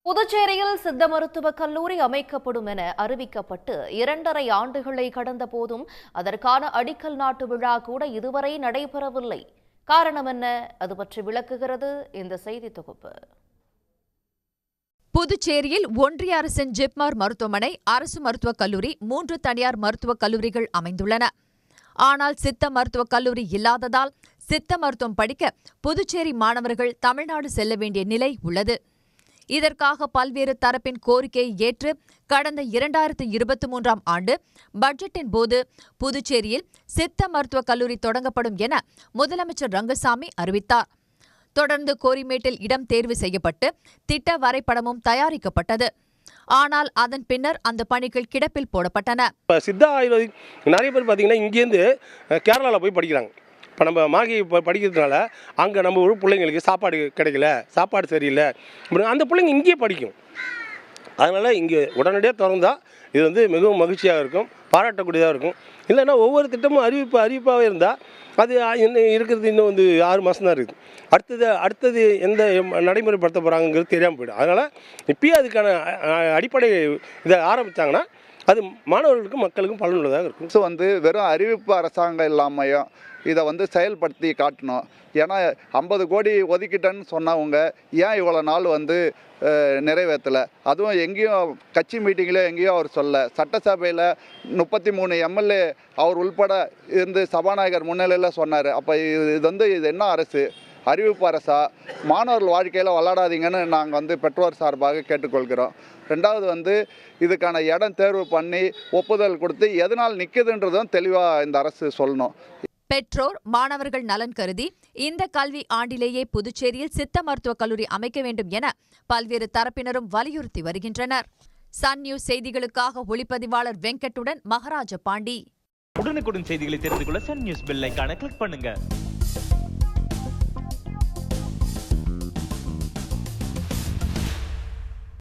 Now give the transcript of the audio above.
புதுச்சேரியில் சித்த மருத்துவக் கல்லூரி அமைக்கப்படும் என அறிவிக்கப்பட்டு 2.5 ஆண்டுகளை கடந்த போதும் அதற்கான அடிக்கல் நாட்டு விழா கூட இதுவரை நடைபெறவில்லை. காரணம் என்ன? அது பற்றி விளக்குகிறது இந்த செய்தி தொகுப்பு. புதுச்சேரியில் ஒன்றிய அரசின் ஜிப்மர் மருத்துவமனை, அரசு மருத்துவக் கல்லூரி, 3 தனியார் மருத்துவக் கல்லூரிகள் அமைந்துள்ளன. ஆனால் சித்த மருத்துவக் கல்லூரி இல்லாததால் சித்த மருத்துவம் படிக்க புதுச்சேரி மாணவர்கள் தமிழ்நாடு செல்ல வேண்டிய நிலை உள்ளது. இதற்காக பல்வேறு தரப்பின் கோரிக்கையை ஏற்று கடந்த 2023ஆம் ஆண்டு பட்ஜெட்டின் போது புதுச்சேரியில் சித்த மருத்துவக் கல்லூரி தொடங்கப்படும் என முதலமைச்சர் ரங்கசாமி அறிவித்தார். தொடர்ந்து கோரிமேட்டில் இடம் தேர்வு செய்யப்பட்டு திட்ட வரைபடமும் தயாரிக்கப்பட்டது. ஆனால் அதன் பின்னர் அந்த பணிகள் கிடப்பில் போடப்பட்டன. சித்தா ஆயுர்வேதிக் நிறைய பேர் பார்த்தீங்கன்னா இங்கேருந்து கேரளாவில் போய் படிக்கிறாங்க. இப்போ நம்ம மாகி படிக்கிறதுனால அங்கே நம்ம ஒரு பிள்ளைங்களுக்கு சாப்பாடு கிடைக்கல, சாப்பாடு சரியில்லை, அந்த பிள்ளைங்க இங்கேயே படிக்கும். அதனால் இங்கே உடனடியாக திறந்தால் இது மிகவும் மகிழ்ச்சியாக இருக்கும், பாராட்டக்கூடியதாக இருக்கும். இல்லைன்னா ஒவ்வொரு திட்டமும் அறிவிப்பாகவே இருந்தால் அது இருக்கிறது இன்னும் 6 மாதம் தான் இருக்குது. அடுத்தது எந்த நடைமுறைப்படுத்த போகிறாங்கிறது தெரியாமல் போய்டும். அதனால் இப்பயே அதுக்கான அடிப்படை இதை ஆரம்பித்தாங்கன்னா அது மாணவர்களுக்கும் மக்களுக்கும் பலனுள்ளதாக இருக்கும். ஸோ வெறும் அறிவிப்பு அரசாங்கம் இல்லாமையும் இதை செயல்படுத்தி காட்டணும். ஏன்னா 50 கோடி ஒதுக்கிட்டேன்னு சொன்னவங்க ஏன் இவ்வளோ நாள் நிறைவேற்றலை? அதுவும் எங்கேயும் கட்சி மீட்டிங்கில் எங்கேயும் அவர் சொல்ல, சட்டசபையில் 33 எம்எல்ஏ அவர் உள்பட இருந்து சபாநாயகர் முன்னிலையில் சொன்னார். அப்போ இது என்ன அரசு? அறிவிப்பு அரசா? மாணவர்கள் வாழ்க்கையில் விளையாடாதீங்கன்னு நாங்கள் பெற்றோர் சார்பாக கேட்டுக்கொள்கிறோம். ரெண்டாவது இதுக்கான இடம் தேர்வு பண்ணி ஒப்புதல் கொடுத்து எதனால் நிற்குதுன்றதும் தெளிவாக இந்த அரசு சொல்லணும். பெற்றோர், மாணவர்கள் நலன் கருதி இந்த கல்வி ஆண்டிலேயே புதுச்சேரியில் சித்த மருத்துவக் கல்லூரி அமைக்க வேண்டும் என பல்வேறு தரப்பினரும் வலியுறுத்தி வருகின்றனர். சன் நியூஸ் செய்திகளுக்காக ஒளிப்பதிவாளர் வெங்கட்டுடன் மகாராஜ பாண்டி. உடனுக்குடன் செய்திகளை தெரிந்து கொள்ள சன் நியூஸ் பெல் ஐகானை கிளிக் பண்ணுங்க.